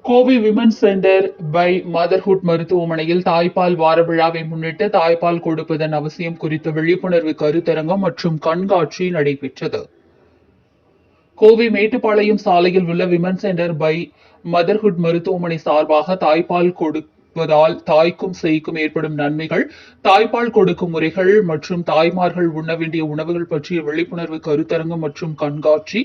Kovai women's centre by motherhood மருத்துவமனையில் தாய்ப்பால் வார விழாவை முன்னிட்டு தாய்ப்பால் கொடுப்பதன் அவசியம் குறித்த விழிப்புணர்வு கருத்தரங்கம் மற்றும் கண்காட்சி நடைபெற்றது. கோவை மேட்டுப்பாளையம் சாலையில் உள்ள விமன் சென்டர் பை மதர்ஹுட் மருத்துவமனை சார்பாக தாய்ப்பால் கொடுப்பதால் தாய்க்கும் சேய்க்கும் ஏற்படும் நன்மைகள், தாய்ப்பால் கொடுக்கும் முறைகள் மற்றும் தாய்மார்கள் உண்ண வேண்டிய உணவுகள் பற்றிய விழிப்புணர்வு கருத்தரங்கம் மற்றும் கண்காட்சி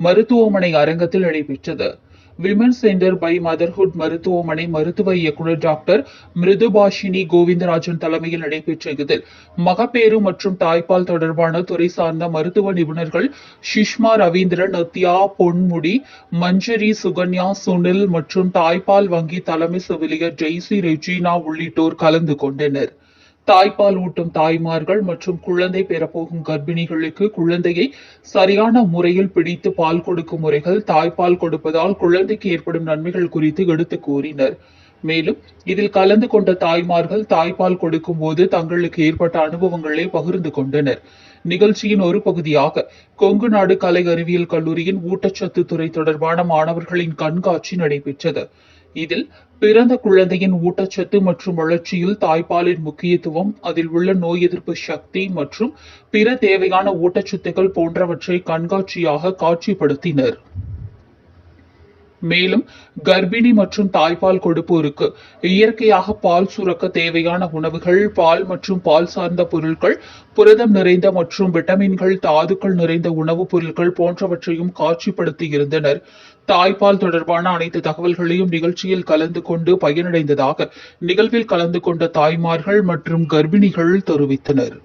மருத்துவமனை அரங்கத்தில் நடைபெற்றது. விமன் சென்டர் பை மதர்ஹுட் மருத்துவமனை மருத்துவ இயக்குநர் டாக்டர் மிருதுபாஷினி கோவிந்தராஜன் தலைமையில் நடைபெற்ற இதில் மகப்பேறு மற்றும் தாய்ப்பால் தொடர்பான துறை சார்ந்த மருத்துவ நிபுணர்கள் சுஷ்மா ரவீந்திரன், நித்யா பொன்முடி, மஞ்சரி, சுகன்யா, சுனில் மற்றும் தாய்ப்பால் வங்கி தலைமை செவிலியர் ஜெய்சி ரெஜினா உள்ளிட்டோர் கலந்து கொண்டனர். தாய்ப்பால் ஊட்டும் தாய்மார்கள் மற்றும் குழந்தை பெறப்போகும் கர்ப்பிணிகளுக்கு குழந்தையை சரியான முறையில் பிடித்து பால் கொடுக்கும் முறைகள், தாய்ப்பால் கொடுப்பதால் குழந்தைக்கு ஏற்படும் நன்மைகள் குறித்து எடுத்துக் கூறினர். மேலும் இதில் கலந்து கொண்ட தாய்மார்கள் தாய்ப்பால் கொடுக்கும் போது தங்களுக்கு ஏற்பட்ட அனுபவங்களை பகிர்ந்து கொண்டனர். நிகழ்ச்சியின் ஒரு பகுதியாக கொங்கு நாடு கலை அறிவியல் கல்லூரியின் ஊட்டச்சத்து துறை தொடர்பான மாணவர்களின் கண்காட்சி நடைபெற்றது. இதில் பிறந்த குழந்தையின் ஊட்டச்சத்து மற்றும் வளர்ச்சியில் தாய்ப்பாலின் முக்கியத்துவம், அதில் உள்ள நோய் எதிர்ப்பு சக்தி மற்றும் பிற தேவையான ஊட்டச்சத்துக்கள் போன்றவற்றை கண்காட்சியாக காட்சிப்படுத்தினர். மேலும் கர்ப்பிணி மற்றும் தாய்ப்பால் கொடுப்போருக்கு இயற்கையாக பால் சுரக்க தேவையான உணவுகள், பால் மற்றும் பால் சார்ந்த பொருட்கள், புரதம் நிறைந்த மற்றும் விட்டமின்கள், தாதுக்கள் நிறைந்த உணவுப் பொருட்கள் போன்றவற்றையும் காட்சிப்படுத்தி இருந்தனர். தாய்ப்பால் தொடர்பான அனைத்து தகவல்களையும் நிகழ்ச்சியில் கலந்து கொண்டு பயனடைந்ததாக நிகழ்வில் கலந்து கொண்ட தாய்மார்கள் மற்றும் கர்ப்பிணிகள் தெரிவித்தனர்.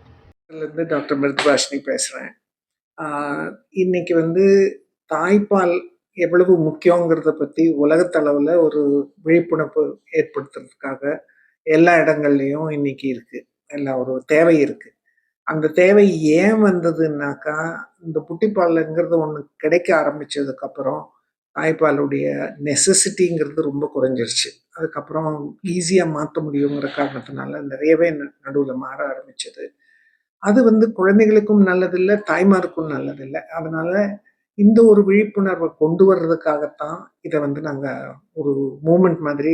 டாக்டர் மிருதுபாஷினி பேசுறேன். இன்னைக்கு தாய்ப்பால் எவ்வளவு முக்கியங்கிறத பத்தி உலகத்தளவில் ஒரு விழிப்புணர்வு ஏற்படுத்துறதுக்காக எல்லா இடங்கள்லையும் இன்னைக்கு இருக்கு. ஒரு தேவை இருக்கு. அந்த தேவை ஏன் வந்ததுன்னாக்கா, இந்த புட்டிப்பாலுங்கிறது ஒன்று கிடைக்க ஆரம்பிச்சதுக்கு அப்புறம் தாய்ப்பாலுடைய நெசசிட்டிங்கிறது ரொம்ப குறைஞ்சிருச்சு. அதுக்கப்புறம் ஈஸியாக மாற்ற முடியுங்கிற காரணத்தினால நிறையவே நடுவில் மாற ஆரம்பிச்சது. அது குழந்தைகளுக்கும் நல்லதில்லை, தாய்மாருக்கும் நல்லதில்லை. அதனால இந்த ஒரு விழிப்புணர்வை கொண்டு வர்றதுக்காகத்தான் இதை நாங்கள் ஒரு மூமெண்ட் மாதிரி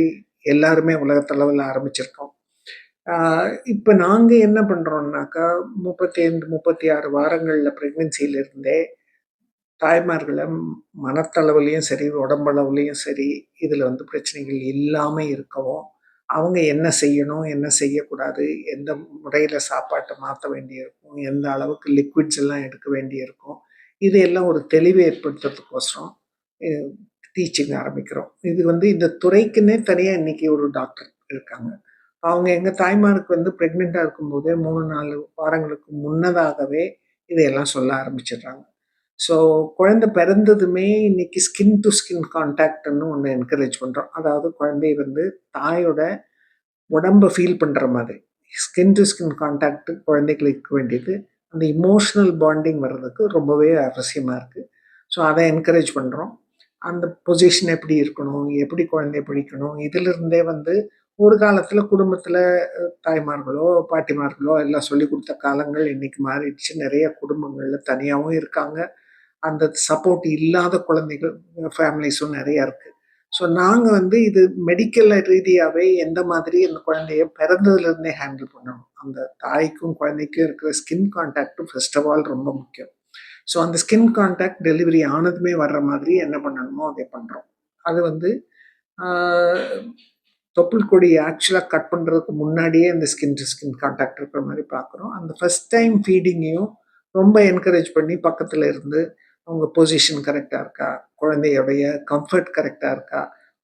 எல்லாருமே உலகத்தளவில் ஆரம்பிச்சிருக்கோம். இப்போ நாங்கள் என்ன பண்ணுறோம்னாக்கா, 35 36 வாரங்களில் ப்ரெக்னென்சியிலிருந்தே தாய்மார்களை மனத்தளவுலையும் சரி, உடம்பளவுலையும் சரி, இதில் பிரச்சனைகள் இல்லாமல் இருக்கவும், அவங்க என்ன செய்யணும், என்ன செய்யக்கூடாது, எந்த முறையில் சாப்பாட்டை மாற்ற வேண்டியிருக்கும், எந்த அளவுக்கு லிக்விட்ஸ் எல்லாம் எடுக்க வேண்டியிருக்கும், இதையெல்லாம் ஒரு தெளிவு ஏற்படுத்துறதுக்கோசரம் டீச்சிங் ஆரம்பிக்கிறோம். இது இந்த துறைக்குன்னே தனியாக இன்னைக்கு ஒரு டாக்டர் இருக்காங்க. அவங்க எங்கள் தாய்மாருக்கு ப்ரெக்னெண்ட்டாக இருக்கும்போதே 3-4 வாரங்களுக்கு முன்னதாகவே இதையெல்லாம் சொல்ல ஆரம்பிச்சிடுறாங்க. ஸோ குழந்தை பிறந்ததுமே இன்னைக்கு ஸ்கின் டு ஸ்கின் கான்டாக்ட்னு ஒன்று என்கரேஜ் பண்ணுறோம். அதாவது குழந்தை தாயோட உடம்பை ஃபீல் பண்ணுற மாதிரி ஸ்கின் டு ஸ்கின் கான்டாக்ட் குழந்தைகளுக்கு வேண்டியது. அந்த இமோஷனல் பாண்டிங் வர்றதுக்கு ரொம்பவே அவசியமாக இருக்குது. ஸோ அதை என்கரேஜ் பண்ணுறோம். அந்த பொசிஷன் எப்படி இருக்கணும், எப்படி குழந்தைய பிடிக்கணும், இதிலிருந்தே ஒரு காலத்தில் குடும்பத்தில் தாய்மார்களோ பாட்டிமார்களோ எல்லாம் சொல்லி கொடுத்த காலங்கள் இன்னைக்கு மாறிடுச்சு. நிறைய குடும்பங்களில் தனியாகவும் இருக்காங்க. அந்த சப்போர்ட் இல்லாத குழந்தைகள் ஃபேமிலிஸும் நிறையா இருக்குது. ஸோ நாங்கள் இது மெடிக்கல் ரீதியாகவே எந்த மாதிரி அந்த குழந்தைய பிறந்ததுலேருந்தே ஹேண்டில் பண்ணணும். அந்த தாய்க்கும் குழந்தைக்கும் இருக்கிற ஸ்கின் கான்டாக்டும் ஃபர்ஸ்ட் ஆஃப் ஆல் ரொம்ப முக்கியம். ஸோ அந்த ஸ்கின் கான்டாக்ட் டெலிவரி ஆனதுமே வர்ற மாதிரி என்ன பண்ணணுமோ அதை பண்ணுறோம். அது தொப்புள் கொடி ஆக்சுவலாக கட் பண்ணுறதுக்கு முன்னாடியே அந்த ஸ்கின் டு ஸ்கின் கான்டாக்ட் இருக்கிற மாதிரி பார்க்குறோம். அந்த ஃபர்ஸ்ட் டைம் ஃபீடிங்கையும் ரொம்ப என்கரேஜ் பண்ணி பக்கத்தில் இருந்து அவங்க பொசிஷன் கரெக்டாக இருக்கா, குழந்தையுடைய கம்ஃபர்ட் கரெக்டாக இருக்கா,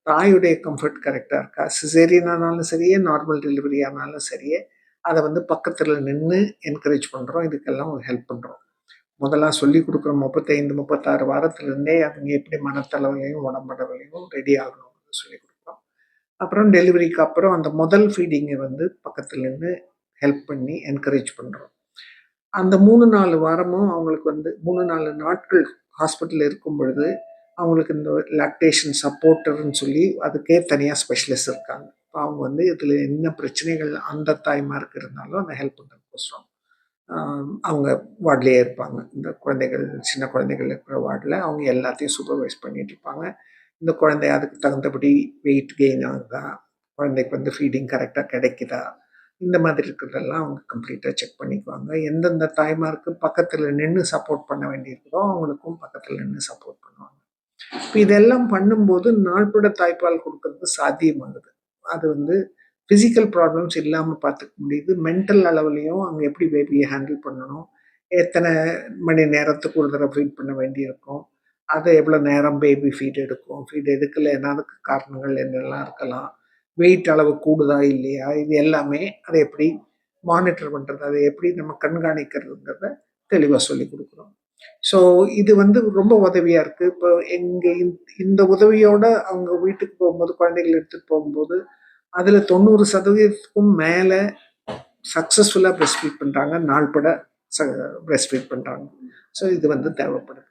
தாயுடைய கம்ஃபர்ட் கரெக்டாக இருக்கா, சிசேரியன் ஆனாலும் சரியே, நார்மல் டெலிவரி ஆனாலும் சரியே, அதை பக்கத்தில் நின்று என்கரேஜ் பண்ணுறோம். இதுக்கெல்லாம் ஒரு ஹெல்ப் பண்ணுறோம். முதல்ல சொல்லி கொடுக்குறோம். 35 36 வாரத்துலேருந்தே அவங்க எப்படி மனத்தளவுலையும் உடம்பளவுலையும் ரெடி ஆகணும்னு சொல்லி கொடுக்குறோம். அப்புறம் டெலிவரிக்கு அப்புறம் அந்த முதல் ஃபீடிங்கை பக்கத்தில் நின்று ஹெல்ப் பண்ணி என்கரேஜ் பண்ணுறோம். அந்த 3-4 வாரமும் அவங்களுக்கு 3-4 நாட்கள் ஹாஸ்பிட்டலில் இருக்கும் பொழுது அவங்களுக்கு இந்த லாக்டேஷன் சப்போர்ட்டர்னு சொல்லி அதுக்கே தனியாக ஸ்பெஷலிஸ்ட் இருக்காங்க. அவங்க இதில் என்ன பிரச்சனைகள் அந்த தாய்மாருக்கு இருந்தாலும் அந்த ஹெல்ப் பண்ணுறதுக்கோசரம் அவங்க வார்ட்லேயே இருப்பாங்க. இந்த குழந்தைகள், சின்ன குழந்தைகள் இருக்கிற வார்டில் அவங்க எல்லாத்தையும் சூப்பர்வைஸ் பண்ணிட்டு இருப்பாங்க. இந்த குழந்தை அதுக்கு தகுந்தபடி வெயிட் கெயின் ஆகுதா, குழந்தைக்கு வந்து ஃபீடிங் கரெக்டாக கிடைக்குதா, இந்த மாதிரி இருக்கிறதெல்லாம் அவங்க கம்ப்ளீட்டாக செக் பண்ணிக்குவாங்க. எந்தெந்த தாய்மாருக்கு பக்கத்தில் நின்று சப்போர்ட் பண்ண வேண்டியிருக்குதோ அவங்களுக்கும் பக்கத்தில் நின்று சப்போர்ட் பண்ணுவாங்க. இப்போ இதெல்லாம் பண்ணும்போது நாள்பட தாய்ப்பால் கொடுக்கறது சாத்தியமாகுது. அது வந்து ஃபிசிக்கல் ப்ராப்ளம்ஸ் இல்லாமல் பார்த்துக்க முடியுது. மென்டல் அளவுலேயும் அவங்க எப்படி பேபியை ஹேண்டில் பண்ணணும், எத்தனை மணி நேரத்துக்கு ஒரு தடவை ஃபீட் பண்ண வேண்டியிருக்கும், அதை எவ்வளோ நேரம் பேபி ஃபீட் எடுக்கும், ஃபீட் எடுக்கலைன்னா அதுக்கு காரணங்கள் என்னெல்லாம் இருக்கலாம், வெயிட் அளவு கூடுதா இல்லையா, இது எல்லாமே அதை எப்படி மானிட்டர் பண்ணுறது, அதை எப்படி நம்ம கண்காணிக்கிறதுங்கிறத தெளிவாக சொல்லி கொடுக்குறோம். ஸோ இது வந்து ரொம்ப உதவியாக இருக்குது. இப்போ இந்த உதவியோட அவங்க வீட்டுக்கு போகும்போது, குழந்தைகள் எடுத்துகிட்டு போகும்போது அதில் 90% மேலே சக்ஸஸ்ஃபுல்லாக பிரஸ்ட் ஃபீட் பண்ணுறாங்க, நாள்பட பிரஸ்ட் ஃபீட் பண்ணுறாங்க. ஸோ இது வந்து தேவைப்படுது,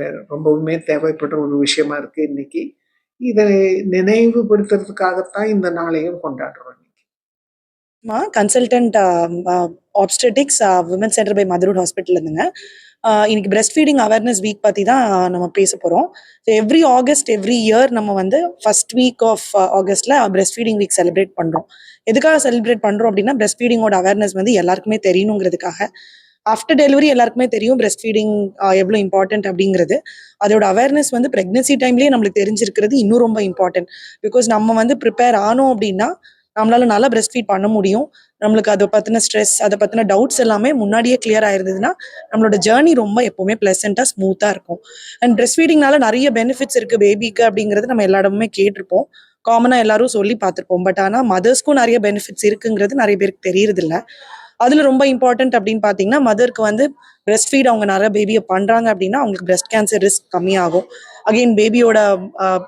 வேற ரொம்பவுமே தேவைப்படுற ஒரு விஷயமா இருக்குது இன்னைக்கு. இதை நினைவுபடுத்துறதுக்காகத்தான் இந்த நாளையும் கொண்டாடுறோம். Consultant obstetrics women centre by motherhood hospital இருந்துங்க. இன்னைக்கு பிரெஸ்ட் ஃபீடிங் அவேர்னஸ் வீக் பற்றி தான் நம்ம பேச போகிறோம். So every August every year நம்ம வந்து ஃபர்ஸ்ட் வீக் ஆஃப் ஆகஸ்ட்டில் பிரெஸ்ட் ஃபீடிங் வீக் செலிப்ரேட் பண்ணுறோம். எதுக்காக செலிப்ரேட் பண்ணுறோம் அப்படின்னா, பிரெஸ்ட் ஃபீடிங்கோட அவேர்னஸ் வந்து எல்லாருக்குமே தெரியணுங்கிறதுக்காக. ஆஃப்டர் டெலிவரி எல்லாருக்குமே தெரியும் பிரெஸ்ட் ஃபீடிங் எவ்வளோ இம்பார்ட்டன்ட் அப்படிங்கிறது. அதோட அவேர்னஸ் வந்து ப்ரெக்னன்சி டைம்லேயே நம்மளுக்கு தெரிஞ்சிருக்கிறது இன்னும் ரொம்ப இம்பார்ட்டன்ட். பிகாஸ் நம்ம வந்து ப்ரிப்பேர் ஆனோம் அப்படின்னா நம்மளால நல்லா பிரெஸ்ட் ஃபீட் பண்ண முடியும். நம்மளுக்கு அதை பற்றின ஸ்ட்ரெஸ், அதை பற்றின டவுட்ஸ் எல்லாமே முன்னாடியே கிளியர் ஆயிருந்ததுன்னா நம்மளோட ஜேர்னி ரொம்ப எப்போவுமே ப்ளசண்ட்டாக ஸ்மூத்தாக இருக்கும். அண்ட் பிரெஸ்ட் ஃபீடிங்னால நிறைய பெனிஃபிட்ஸ் இருக்குது பேபிக்கு அப்படிங்கிறது நம்ம எல்லா இடமுமே கேட்டிருப்போம், காமனாக எல்லாரும் சொல்லி பார்த்துருப்போம். பட் ஆனால் மதர்ஸ்க்கும் நிறைய பெனிஃபிட்ஸ் இருக்குங்கிறது நிறைய பேருக்கு தெரியறதில்ல. அதில் ரொம்ப இம்பார்ட்டன்ட் அப்படின்னு பார்த்தீங்கன்னா, மதருக்கு வந்து பிரெஸ்ட் ஃபீட் அவங்க நிறைய பேபியை பண்ணுறாங்க அப்படின்னா அவங்களுக்கு பிரெஸ்ட் கேன்சர் ரிஸ்க் கம்மியாகும். அகெயின் பேபியோட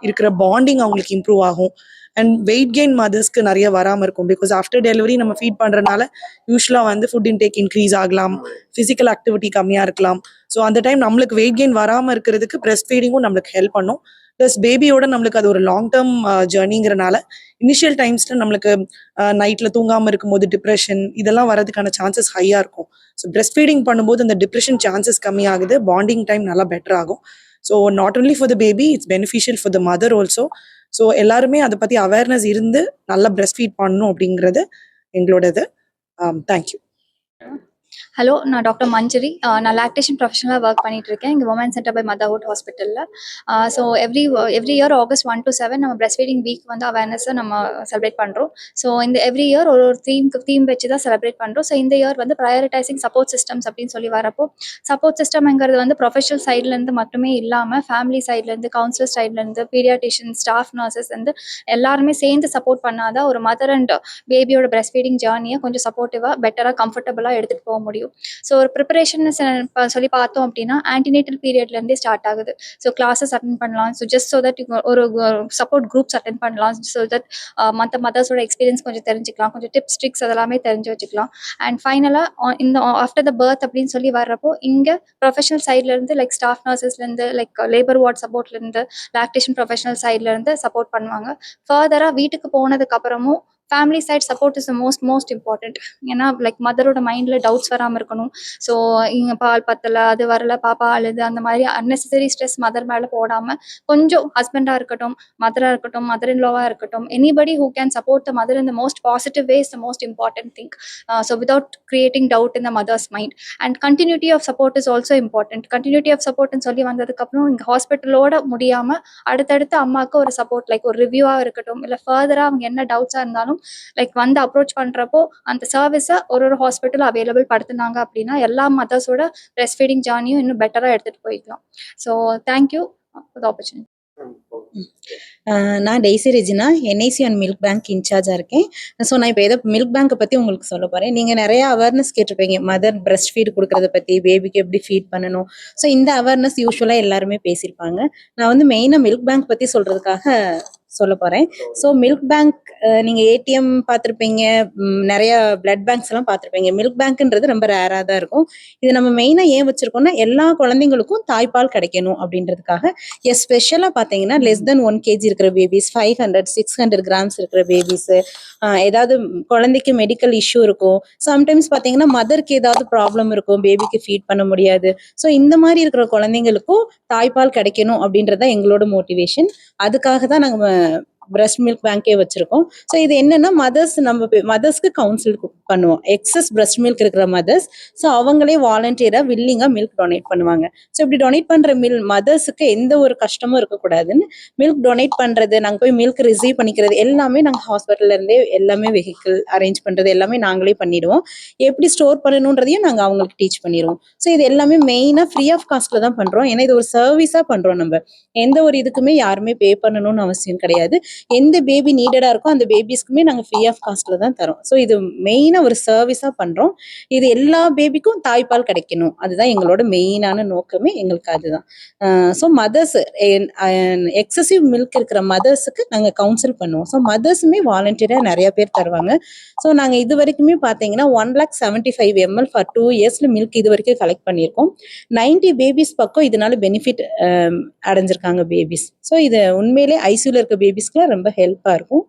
இருக்கிற பாண்டிங் அவங்களுக்கு இம்ப்ரூவ் ஆகும். அண்ட் வெயிட் கெயின் மதர்ஸ்க்கு நிறைய வராமல் இருக்கும். பிகாஸ் ஆஃப்டர் டெலிவரி நம்ம ஃபீட் பண்ணுறதுனால யூஸ்வலாக வந்து ஃபுட் இன்டேக் இன்க்ரீஸ் ஆகலாம், ஃபிசிக்கல் ஆக்டிவிட்டி கம்மியாக இருக்கலாம். ஸோ அந்த டைம் நம்மளுக்கு வெயிட் கெயின் வராமல் இருக்கிறதுக்கு பிரெஸ்ட் ஃபீடிங்கும் நம்மளுக்கு ஹெல்ப் பண்ணும். ப்ளஸ் பேபியோட நம்மளுக்கு அது ஒரு லாங் டேர்ம் ஜேர்னிங்கிறனால இனிஷியல் டைம்ஸில் நம்மளுக்கு நைட்டில் தூங்காமல் இருக்கும்போது டிப்ரெஷன் இதெல்லாம் வரதுக்கான சான்சஸ் ஹையாக இருக்கும். ஸோ பிரெஸ்ட் ஃபீடிங் பண்ணும்போது அந்த டிப்ரெஷன் சான்சஸ் கம்மியாகுது, பாண்டிங் டைம் நல்லா பெட்டர் ஆகும். So not only for the baby, it's beneficial for the mother also. So எல்லாருமே அதை பற்றி அவேர்னஸ் இருந்து நல்லா பிரெஸ்ட் ஃபீட் பண்ணணும் அப்படிங்கிறது எங்களோடது. தேங்க்யூ. ஹலோ, நான் டாக்டர் மஞ்சரி. நான் லாக்டேஷன் ப்ரொஃபஷனலாக ஒர்க் பண்ணிட்டு இருக்கேன் இங்கே உமன் சென்டர் பை மதர்ஹுட் ஹாஸ்பிட்டலில். So every year August 1 to 7 நம்ம பிரெஸ்ட் ஃபீடிங் வீக் வந்து அவேர்னஸை நம்ம செலிப்ரேட் பண்ணுறோம். ஸோ இந்த எவ்ரி இயர் ஒரு தீம் வச்சு தான் செலிப்ரேட் பண்ணுறோம். ஸோ இந்த இயர் வந்து ப்ரையாரிட்டைசிங் சப்போர்ட் சிஸ்டம்ஸ் அப்படின்னு சொல்லி வரப்போ, சப்போர்ட் சிஸ்டம்ங்கிறது வந்து ப்ரொஃபஷனல் சைட்லேருந்து மட்டுமே இல்லாமல் ஃபேமிலி சைட்லேருந்து, கவுன்சிலர் சைட்லேருந்து, பீடியாட்ரிஷியன், ஸ்டாஃப் நர்சஸ் வந்து எல்லாருமே சேர்ந்து சப்போர்ட் பண்ணாதான் ஒரு மதர் அண்ட் பேபியோட பிரெஸ்ட் ஃபீடிங் ஜேர்னியை கொஞ்சம் சப்போர்ட்டிவாக பெட்டராக கம்ஃபர்டபுளாக எடுத்துகிட்டு போக முடியும். ஸோ ஒரு ப்ரிப்பரேஷன் சொல்லி பார்த்தோம் அப்படின்னா ஆன்டினேட்டல் பீரியட்லேருந்தே ஸ்டார்ட் ஆகுது. ஸோ கிளாஸஸ் அட்டென்ட் பண்ணலாம். ஸோ ஜஸ்ட் ஸோ தட் ஒரு சப்போர்ட் குரூப்ஸ் அட்டென்ட் பண்ணலாம். ஸோ தட் மற்ற மதர்ஸோட எக்ஸ்பீரியன்ஸ் கொஞ்சம் தெரிஞ்சுக்கலாம், கொஞ்சம் டிப்ஸ் ட்ரிக்ஸ் அதெல்லாமே தெரிஞ்சு வச்சுக்கலாம். அண்ட் ஃபைனலாக இந்த ஆஃப்டர் த பர்த் அப்படின்னு சொல்லி வர்றப்போ இங்கே ப்ரொஃபஷனல் சைட்லேருந்து லைக் ஸ்டாஃப் நர்சஸ்லேருந்து, லைக் லேபர் வார்ட் சப்போர்ட்லேருந்து, லாக்டேஷன் ப்ரொஃபஷனல் சைட்லேருந்து சப்போர்ட் பண்ணுவாங்க. ஃபர்தராக வீட்டுக்கு போனதுக்கப்புறமும் family side support is most important. ஏன்னா லைக் மதரோட மைண்டில் டவுட்ஸ் வராமல் இருக்கணும். ஸோ இங்கே பால் பத்தலை, அது வரல, பாப்பா அழுது, அந்த மாதிரி அன்னெசரி ஸ்ட்ரெஸ் மதர் மேலே போடாமல் கொஞ்சம் ஹஸ்பண்டாக இருக்கட்டும், மதராக இருக்கட்டும், மதர் இன் லாவாக இருக்கட்டும், anybody who can support the mother in the most positive way is the most important thing. So without creating doubt in the mother's mind. And continuity of support is also important. Continuity of சப்போர்ட்னு சொல்லி வந்ததுக்கப்புறம் இங்கே ஹாஸ்பிட்டலோட முடியாமல் அடுத்தடுத்து அம்மாவுக்கு ஒரு support like ஒரு ரிவ்யூவாக இருக்கட்டும், இல்லை ஃபர்தராக அவங்க என்ன டவுட்ஸாக இருந்தாலும் லைக் வந்து அப்ரோச் பண்ணுறப்போ அந்த சர்வீஸை ஒரு ஹாஸ்பிட்டல் அவைலபிள் படுத்துனாங்க அப்படின்னா எல்லா மதர்ஸோட பிரெஸ்ட் ஃபீடிங் ஜேர்னியும் இன்னும் பெட்டராக எடுத்துகிட்டு போய்க்கலாம். So thank you for the opportunity. நான் Daisy Regina, NIC and milk bank இன்சார்ஜாக இருக்கேன். ஸோ நான் இப்போ மில்க் பேங்கை பற்றி உங்களுக்கு சொல்ல போகிறேன். நீங்கள் நிறையா அவேர்னஸ் கேட்டிருப்பீங்க, மதர் பிரெஸ்ட் ஃபீட் கொடுக்குறத பற்றி, பேபிக்கு எப்படி ஃபீட் பண்ணணும். ஸோ இந்த அவேர்னஸ் யூஸ்வலாக எல்லாருமே பேசியிருப்பாங்க. நான் வந்து மெயினாக மில்க் பேங்க் பற்றி சொல்கிறதுக்காக சொல்ல போகிறேன். ஸோ மில்க் பேங்க் நீங்கள் ஏடிஎம் பார்த்துருப்பீங்க, நிறைய பிளட் பேங்க்ஸ் எல்லாம் பார்த்துருப்பீங்க. மில்க் பேங்க்ன்றது ரொம்ப ரேராக தான் இருக்கும். இது நம்ம மெயினாக ஏன் வச்சுருக்கோம்னா எல்லா குழந்தைங்களுக்கும் தாய்ப்பால் கிடைக்கணும் அப்படின்றதுக்காக. ஸ்பெஷலாக பார்த்தீங்கன்னா லெஸ் தென் 1 kg இருக்கிற பேபிஸ், 500-600 grams இருக்கிற பேபிஸு, ஏதாவது குழந்தைக்கு மெடிக்கல் இஷ்யூ இருக்கும், சம்டைம்ஸ் பார்த்தீங்கன்னா மதருக்கு ஏதாவது ப்ராப்ளம் இருக்கும், பேபிக்கு ஃபீட் பண்ண முடியாது. ஸோ இந்த மாதிரி இருக்கிற குழந்தைங்களுக்கும் தாய்ப்பால் கிடைக்கணும் அப்படின்றது தான் எங்களோட மோட்டிவேஷன். அதுக்காக தான் நாங்கள் பிரஸ்ட் மில்க் பேங்கே வச்சிருக்கோம். ஸோ இது என்னன்னா மதர்ஸ்க்கு கவுன்சில் பண்ணுவோம். எக்ஸஸ் பிரஸ்ட் மில்க் இருக்கிற மதர்ஸ், ஸோ அவங்களே வாலண்டியராக வில்லிங்காக மில்க் டொனேட் பண்ணுவாங்க. ஸோ இப்படி டொனேட் பண்ணுற மதர்ஸுக்கு எந்த ஒரு கஷ்டமும் இருக்கக்கூடாதுன்னு மில்க் டொனேட் பண்ணுறது, நாங்கள் போய் மில்க் ரிசீவ் பண்ணிக்கிறது எல்லாமே நாங்கள் ஹாஸ்பிட்டல்லேருந்தே எல்லாமே வெஹிக்கிள் அரேஞ்ச் பண்ணுறது எல்லாமே நாங்களே பண்ணிடுவோம். எப்படி ஸ்டோர் பண்ணணுன்றதையும் நாங்கள் அவங்களுக்கு டீச் பண்ணிடுவோம். ஸோ இது எல்லாமே மெயினாக ஃப்ரீ ஆஃப் காஸ்ட்டில் தான் பண்ணுறோம். ஏன்னா இது ஒரு சர்வீஸாக பண்ணுறோம். நம்ம எந்த ஒரு இதுக்குமே யாருமே பே பண்ணணும்னு அவசியம் கிடையாது. எந்த பேபி நீடடா இருக்கோ அந்த பேபிஸ்க்குமே நாங்கள் ஃப்ரீ ஆஃப் காஸ்ட்ல தான் தரோம். ஸோ இது மெயினாக ஒரு சர்வீஸாக பண்ணுறோம். இது எல்லா பேபிக்கும் தாய்ப்பால் கிடைக்கணும், அதுதான் எங்களோட மெயினான நோக்கமே. எங்களுக்கு அதுதான். ஸோ மதர்ஸ் எக்ஸசிவ் மில்க் இருக்கிற மதர்ஸுக்கு நாங்கள் கவுன்சில் பண்ணுவோம். ஸோ மதர்ஸுமே வாலண்டியராக நிறைய பேர் தருவாங்க. ஸோ நாங்கள் இது வரைக்குமே பார்த்தீங்கன்னா 1,75 ml ஃபார் 2 yearsல மில்க் இது வரைக்கும் கலெக்ட் பண்ணியிருக்கோம். 90 பேபிஸ் பக்கம் இதனால பெனிஃபிட் அடைஞ்சிருக்காங்க பேபிஸ். ஸோ இது உண்மையிலே ஐசியூல இருக்க பேபிஸ்க்குலாம் ரொம்ப ஹெல்ப்பாக இருக்கும்.